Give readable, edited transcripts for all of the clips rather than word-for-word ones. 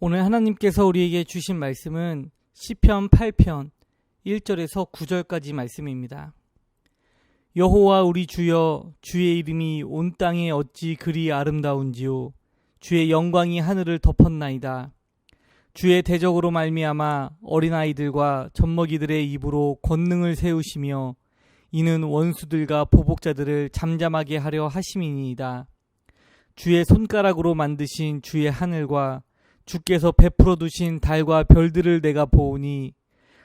오늘 하나님께서 우리에게 주신 말씀은 시편 8편 1절에서 9절까지 말씀입니다. 여호와 우리 주여, 주의 이름이 온 땅에 어찌 그리 아름다운지요. 주의 영광이 하늘을 덮었나이다. 주의 대적으로 말미암아 어린아이들과 젖먹이들의 입으로 권능을 세우시며 이는 원수들과 보복자들을 잠잠하게 하려 하심이니이다. 주의 손가락으로 만드신 주의 하늘과 주께서 베풀어 두신 달과 별들을 내가 보오니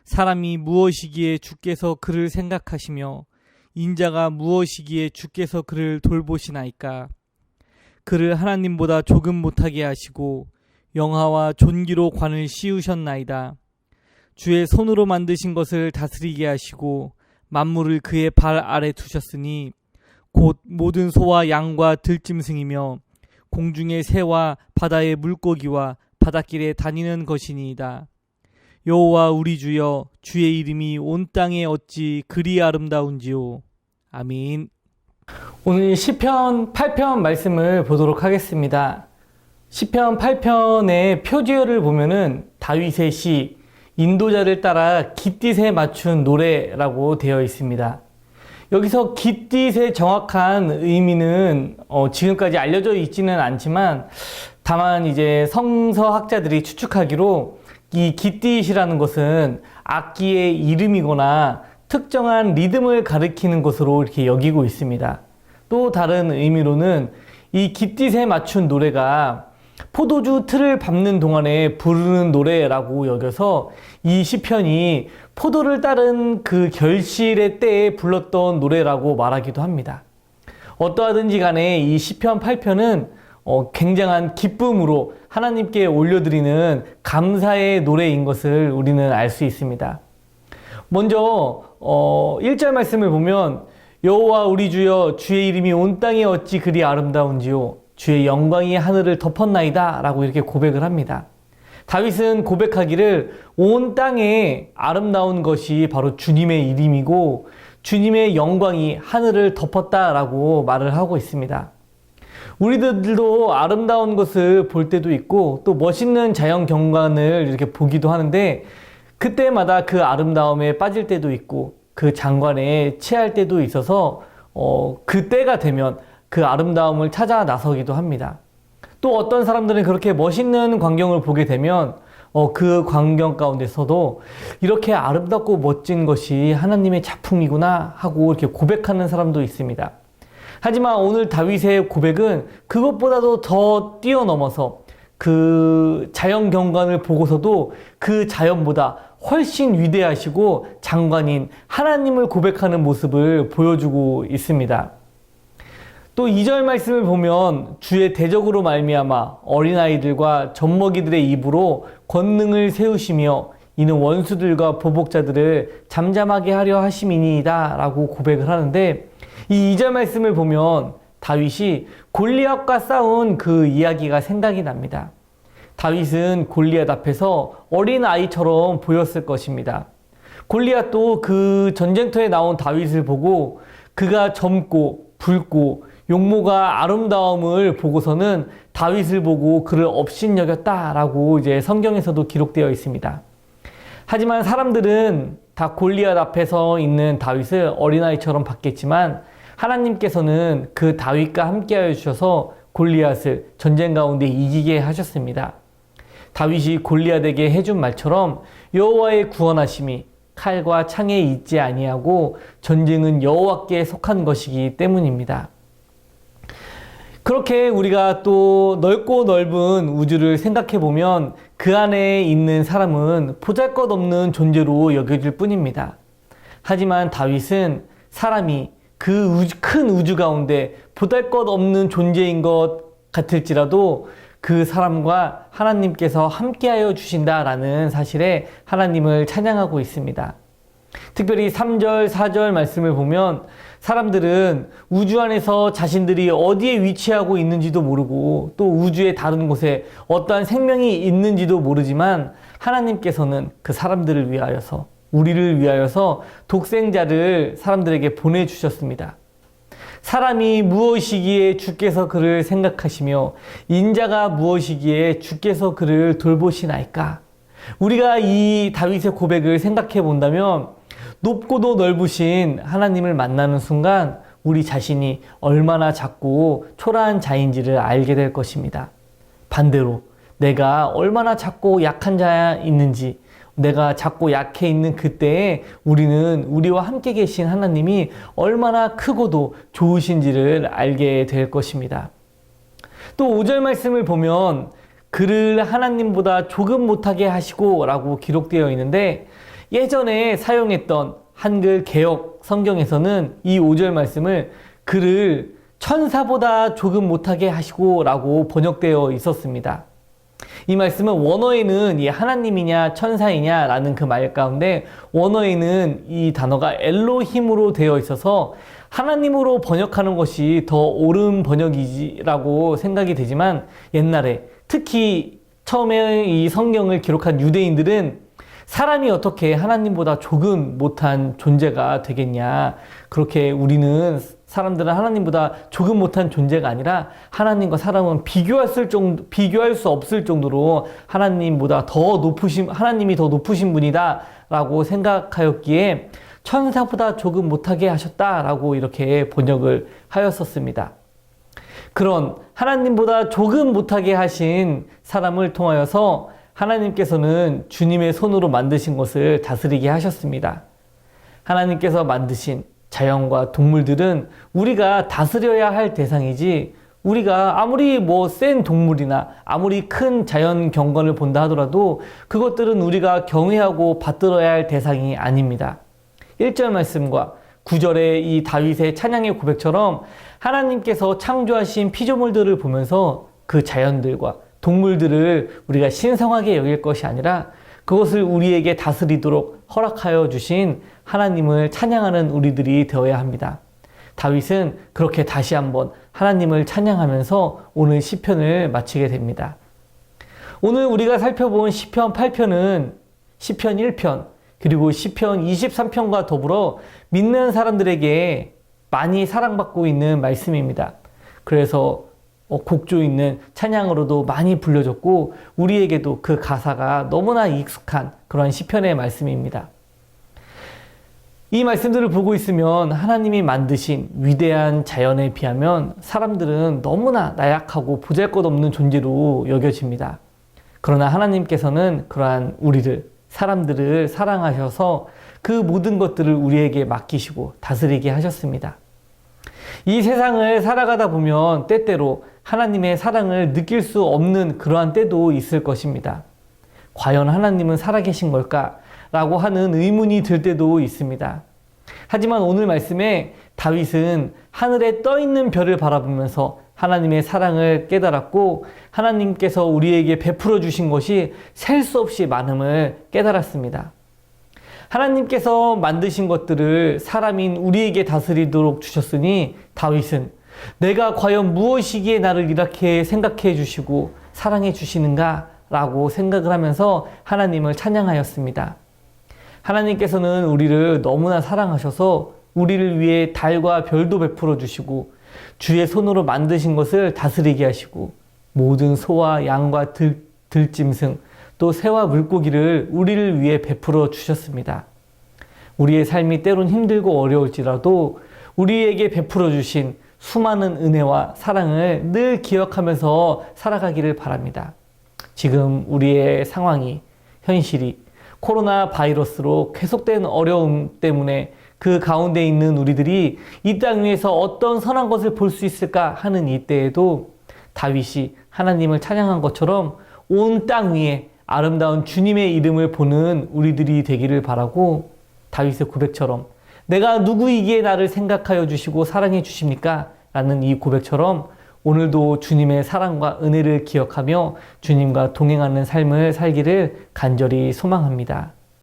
사람이 무엇이기에 주께서 그를 생각하시며 인자가 무엇이기에 주께서 그를 돌보시나이까. 그를 하나님보다 조금 못하게 하시고 영화와 존귀로 관을 씌우셨나이다. 주의 손으로 만드신 것을 다스리게 하시고 만물을 그의 발 아래 두셨으니 곧 모든 소와 양과 들짐승이며 공중의 새와 바다의 물고기와 바닷길에 다니는 것이니이다. 여호와 우리 주여, 주의 이름이 온 땅에 어찌 그리 아름다운지요. 아멘. 오늘 시편 8편 말씀을 보도록 하겠습니다. 시편 8편의 표지어를 보면은 다윗의 시, 인도자를 따라 깃딧에 맞춘 노래라고 되어 있습니다. 여기서 깃딧의 정확한 의미는 지금까지 알려져 있지는 않지만 다만 이제 성서학자들이 추측하기로 이 깃딧이라는 것은 악기의 이름이거나 특정한 리듬을 가리키는 것으로 이렇게 여기고 있습니다. 또 다른 의미로는 이 깃딧에 맞춘 노래가 포도주 틀을 밟는 동안에 부르는 노래라고 여겨서 이 시편이 포도를 따른 그 결실의 때에 불렀던 노래라고 말하기도 합니다. 어떠하든지 간에 이 시편 8편은 굉장한 기쁨으로 하나님께 올려드리는 감사의 노래인 것을 우리는 알 수 있습니다. 먼저 1절 말씀을 보면 여호와 우리 주여, 주의 이름이 온 땅에 어찌 그리 아름다운지요. 주의 영광이 하늘을 덮었나이다 라고 이렇게 고백을 합니다. 다윗은 고백하기를 온 땅에 아름다운 것이 바로 주님의 이름이고 주님의 영광이 하늘을 덮었다라고 말을 하고 있습니다. 우리들도 아름다운 것을 볼 때도 있고 또 멋있는 자연 경관을 이렇게 보기도 하는데 그때마다 그 아름다움에 빠질 때도 있고 그 장관에 취할 때도 있어서 그때가 되면 그 아름다움을 찾아 나서기도 합니다. 또 어떤 사람들은 그렇게 멋있는 광경을 보게 되면 그 광경 가운데서도 이렇게 아름답고 멋진 것이 하나님의 작품이구나 하고 이렇게 고백하는 사람도 있습니다. 하지만 오늘 다윗의 고백은 그것보다도 더 뛰어넘어서 그 자연 경관을 보고서도 그 자연보다 훨씬 위대하시고 장관인 하나님을 고백하는 모습을 보여주고 있습니다. 또 2절 말씀을 보면 주의 대적으로 말미암아 어린아이들과 젖먹이들의 입으로 권능을 세우시며 이는 원수들과 보복자들을 잠잠하게 하려 하심이니이다 라고 고백을 하는데 이 2절 말씀을 보면 다윗이 골리앗과 싸운 그 이야기가 생각이 납니다. 다윗은 골리앗 앞에서 어린아이처럼 보였을 것입니다. 골리앗도 그 전쟁터에 나온 다윗을 보고 그가 젊고 붉고 용모가 아름다움을 보고서는 다윗을 보고 그를 업신여겼다라고 이제 성경에서도 기록되어 있습니다. 하지만 사람들은 다 골리앗 앞에서 있는 다윗을 어린아이처럼 봤겠지만 하나님께서는 그 다윗과 함께하여 주셔서 골리앗을 전쟁 가운데 이기게 하셨습니다. 다윗이 골리앗에게 해준 말처럼 여호와의 구원하심이 칼과 창에 있지 아니하고 전쟁은 여호와께 속한 것이기 때문입니다. 그렇게 우리가 또 넓고 넓은 우주를 생각해 보면 그 안에 있는 사람은 보잘것없는 존재로 여겨질 뿐입니다. 하지만 다윗은 사람이 그 큰 우주 가운데 보잘것없는 존재인 것 같을지라도 그 사람과 하나님께서 함께하여 주신다라는 사실에 하나님을 찬양하고 있습니다. 특별히 3절, 4절 말씀을 보면 사람들은 우주 안에서 자신들이 어디에 위치하고 있는지도 모르고 또 우주의 다른 곳에 어떠한 생명이 있는지도 모르지만 하나님께서는 그 사람들을 위하여서 우리를 위하여서 독생자를 사람들에게 보내주셨습니다. 사람이 무엇이기에 주께서 그를 생각하시며 인자가 무엇이기에 주께서 그를 돌보시나이까? 우리가 이 다윗의 고백을 생각해 본다면 높고도 넓으신 하나님을 만나는 순간 우리 자신이 얼마나 작고 초라한 자인지를 알게 될 것입니다. 반대로 내가 얼마나 작고 약한 자야 있는지, 내가 작고 약해 있는 그때에 우리는 우리와 함께 계신 하나님이 얼마나 크고도 좋으신지를 알게 될 것입니다. 또 5절 말씀을 보면 그를 하나님보다 조금 못하게 하시고 라고 기록되어 있는데, 예전에 사용했던 한글 개역 성경에서는 이 5절 말씀을 그를 천사보다 조금 못하게 하시고 라고 번역되어 있었습니다. 이 말씀은 원어에는 이 하나님이냐 천사이냐 라는 그 말 가운데 원어에는 이 단어가 엘로힘으로 되어 있어서 하나님으로 번역하는 것이 더 옳은 번역이라고 생각이 되지만, 옛날에 특히 처음에 이 성경을 기록한 유대인들은 사람이 어떻게 하나님보다 조금 못한 존재가 되겠냐, 그렇게 우리는 사람들은 하나님보다 조금 못한 존재가 아니라 하나님과 사람은 비교할 수 없을 정도로 하나님보다 하나님이 더 높으신 분이다 라고 생각하였기에 천사보다 조금 못하게 하셨다라고 이렇게 번역을 하였었습니다. 그런 하나님보다 조금 못하게 하신 사람을 통하여서 하나님께서는 주님의 손으로 만드신 것을 다스리게 하셨습니다. 하나님께서 만드신 자연과 동물들은 우리가 다스려야 할 대상이지, 우리가 아무리 센 동물이나 아무리 큰 자연 경관을 본다 하더라도 그것들은 우리가 경외하고 받들어야 할 대상이 아닙니다. 1절 말씀과 9절의 이 다윗의 찬양의 고백처럼 하나님께서 창조하신 피조물들을 보면서 그 자연들과 동물들을 우리가 신성하게 여길 것이 아니라 그것을 우리에게 다스리도록 허락하여 주신 하나님을 찬양하는 우리들이 되어야 합니다. 다윗은 그렇게 다시 한번 하나님을 찬양하면서 오늘 시편을 마치게 됩니다. 오늘 우리가 살펴본 시편 8편은 시편 1편 그리고 시편 23편과 더불어 믿는 사람들에게 많이 사랑받고 있는 말씀입니다. 그래서 곡조 있는 찬양으로도 많이 불려졌고 우리에게도 그 가사가 너무나 익숙한 그런 시편의 말씀입니다. 이 말씀들을 보고 있으면 하나님이 만드신 위대한 자연에 비하면 사람들은 너무나 나약하고 보잘것없는 존재로 여겨집니다. 그러나 하나님께서는 그러한 사람들을 사랑하셔서 그 모든 것들을 우리에게 맡기시고 다스리게 하셨습니다. 이 세상을 살아가다 보면 때때로 하나님의 사랑을 느낄 수 없는 그러한 때도 있을 것입니다. 과연 하나님은 살아계신 걸까? 라고 하는 의문이 들 때도 있습니다. 하지만 오늘 말씀에 다윗은 하늘에 떠 있는 별을 바라보면서 하나님의 사랑을 깨달았고 하나님께서 우리에게 베풀어 주신 것이 셀 수 없이 많음을 깨달았습니다. 하나님께서 만드신 것들을 사람인 우리에게 다스리도록 주셨으니 다윗은 내가 과연 무엇이기에 나를 이렇게 생각해 주시고 사랑해 주시는가 라고 생각을 하면서 하나님을 찬양하였습니다. 하나님께서는 우리를 너무나 사랑하셔서 우리를 위해 달과 별도 베풀어 주시고 주의 손으로 만드신 것을 다스리게 하시고 모든 소와 양과 들짐승 또 새와 물고기를 우리를 위해 베풀어 주셨습니다. 우리의 삶이 때론 힘들고 어려울지라도 우리에게 베풀어 주신 수많은 은혜와 사랑을 늘 기억하면서 살아가기를 바랍니다. 지금 우리의 상황이, 현실이 코로나 바이러스로 계속된 어려움 때문에 그 가운데 있는 우리들이 이 땅 위에서 어떤 선한 것을 볼 수 있을까 하는 이때에도 다윗이 하나님을 찬양한 것처럼 온 땅 위에 아름다운 주님의 이름을 보는 우리들이 되기를 바라고, 다윗의 고백처럼 내가 누구이기에 나를 생각하여 주시고 사랑해 주십니까? 라는 이 고백처럼 오늘도 주님의 사랑과 은혜를 기억하며 주님과 동행하는 삶을 살기를 간절히 소망합니다.